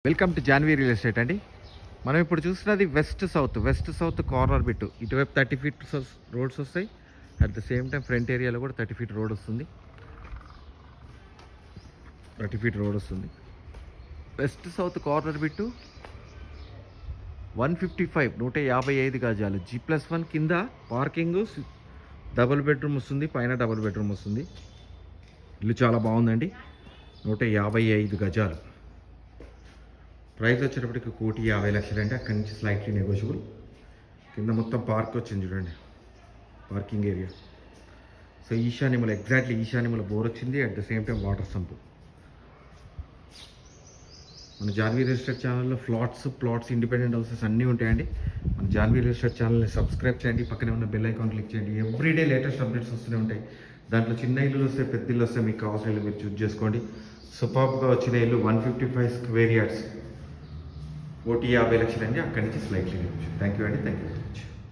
Welcome to Janhvi real estate అండి. మనం ఇప్పుడు చూస్తున్నది వెస్ట్ సౌత్ కార్నర్ బిట్. ఇటువైపు 30 ఫీట్ రోడ్స్ వస్తాయి. At the same time front ఏరియాలో కూడా 30 ఫీట్ రోడ్ వస్తుంది. 30 ఫీట్ రోడ్ వస్తుంది. వెస్ట్ సౌత్ కార్నర్ బిట్ 155 గజాలు G+1 కింద పార్కింగ్, డబుల్ బెడ్రూమ్ వస్తుంది, పైన డబుల్ బెడ్రూమ్ వస్తుంది. ఇల్లు చాలా బాగుందండి. 155 గజాలు. ప్రైస్ వచ్చేటప్పటికి 1,50,00,000 అండి. అక్కడి నుంచి స్లైట్లీ నెగోషియబుల్. కింద మొత్తం పార్క్ వచ్చింది చూడండి, పార్కింగ్ ఏరియా. సో ఎగ్జాక్ట్లీ ఈశాన్యముల బోర్ వచ్చింది. At the same time water sump. మన జాన్వీ రియల్ ఎస్టేట్ ఛానల్లో ప్లాట్స్ ఇండిపెండెంట్ హౌసెస్ అన్నీ ఉంటాయండి. మన జాన్వీ రియల్ ఎస్టేట్ ఛానల్ని సబ్స్క్రైబ్ చేయండి. పక్కనే ఉన్న బెల్ ఐకాన్ క్లిక్ చేయండి. ఎవ్రీడే లేటెస్ట్ అప్డేట్స్ వస్తూనే ఉంటాయి. దాంట్లో చిన్న ఇల్లు వస్తే, పెద్ద ఇల్లు వస్తే మీకు కావాల్సిన ఇల్లు మీరు చూస్ చేసుకోండి. సూపర్గా వచ్చిన ఇల్లు 155 స్క్వేర్ యార్డ్స్ 1,50,00,000 అండి. అక్కడి నుంచి స్లైట్లీ నెగోషియబుల్. థ్యాంక్ యూ అండి. Thank you very much.